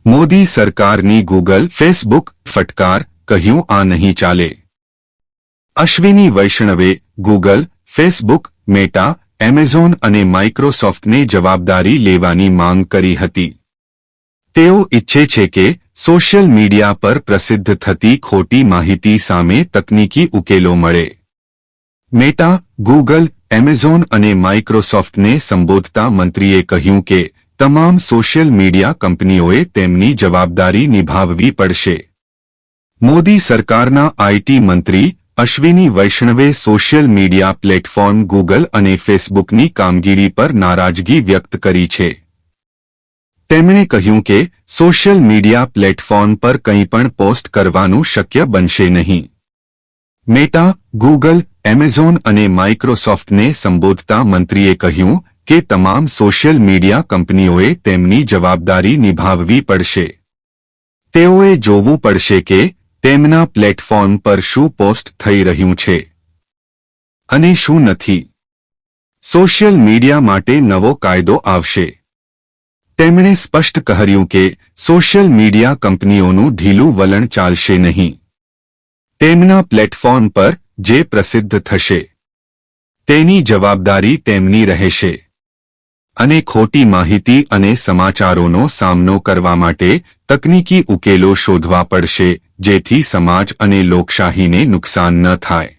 મોદી સરકારની Google Facebook ફટકાર, કહ્યું આ નહીં ચાલે। અશ્વિની વૈષ્ણવે ગૂગલ, ફેસબુક, મેટા, એમેઝોન અને માઇક્રોસોફ્ટને જવાબદારી લેવાની માંગ કરી હતી। તેઓ ઈચ્છે છે કે સોશિયલ મીડિયા પર પ્રસિદ્ધ થતી ખોટી માહિતી સામે તકનીકી ઉકેલો મળે। મેટા, ગૂગલ, એમેઝોન અને માઇક્રોસોફ્ટને સંબોધતા મંત્રીએ કહ્યું કે તમામ સોશિયલ મીડિયા કંપનીઓએ તેમની જવાબદારી નિભાવવી પડશે। મોદી સરકારના આઈટી મંત્રી અશ્વિની વૈષ્ણવે સોશિયલ મીડિયા પ્લેટફોર્મ ગૂગલ અને ફેસબુકની કામગીરી પર નારાજગી વ્યક્ત કરી છે। તેમણે કહ્યું કે સોશિયલ મીડિયા પ્લેટફોર્મ પર કંઈ પણ પોસ્ટ કરવાનું શક્ય બનશે નહીં। મેટા, ગૂગલ, એમેઝોન અને માઇક્રોસોફ્ટને સંબોધતા મંત્રીએ કહ્યું કે તમામ સોશિયલ મીડિયા કંપનીઓએ તેમની જવાબદારી નિભાવવી પડશે। તેઓએ જોવું પડશે કે તેમના પ્લેટફોર્મ પર શું પોસ્ટ થઈ રહ્યું છે અને શું નથી। સોશિયલ મીડિયા માટે નવો કાયદો આવશે। તેમણે સ્પષ્ટ કર્યું કે સોશિયલ મીડિયા કંપનીઓનું ઢીલું વલણ ચાલશે નહીં। તેમના પ્લેટફોર્મ પર જે પ્રસિદ્ધ થશે તેની જવાબદારી તેમની રહેશે અને ખોટી માહિતી અને સમાચારોનો સામનો કરવા માટે તકનીકી ઉકેલો શોધવા પડશે જેથી સમાજ અને લોકશાહીને નુકસાન ન થાય।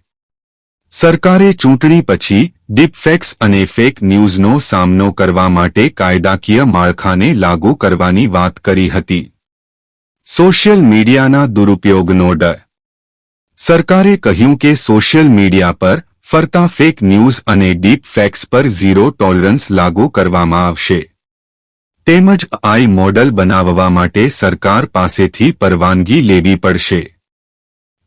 સરકારે ચૂંટણી પછી ડીપફેક્સ અને ફેક ન્યૂઝનો સામનો કરવા માટે કાયદાકીય માળખાને લાગુ કરવાની વાત કરી હતી। સોશિયલ મીડિયાના દુરુપયોગનો ડર। સરકારે કહ્યું કે સોશિયલ મીડિયા પર ફરતા ફેક ન્યૂઝ અને ડીપફેક્સ પર ઝીરો ટોલરન્સ લાગુ કરવામાં આવશે। તેમજ AI મોડલ બનાવવા માટે સરકાર પાસેથી પરવાનગી લેવી પડશે।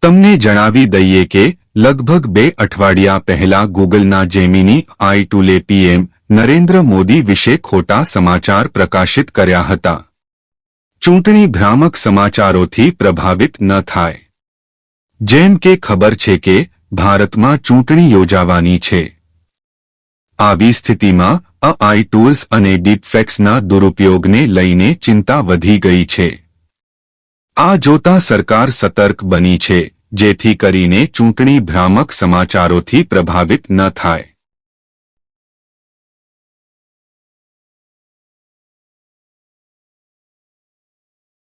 તમને જણાવી દઈએ કે લગભગ 2 અઠવાડિયા પહેલા ગૂગલના જેમિની AI ટૂલે PM નરેન્દ્ર મોદી વિશે ખોટા સમાચાર પ્રકાશિત કર્યા હતા। ચૂંટણી ભ્રામક સમાચારોથી પ્રભાવિત ન થાય। જેમ કે ખબર છે કે ભારતમાં ચૂંટણી યોજાવાની છે। આવી સ્થિતિમાં AI ટૂલ્સ અને ડીપફેક્સના દુરુપયોગને લઈને ચિંતા વધી ગઈ છે। આ જોતા સરકાર સતર્ક બની છે જેથી કરીને ચૂંટણી ભ્રામક સમાચારોથી પ્રભાવિત ન થાય।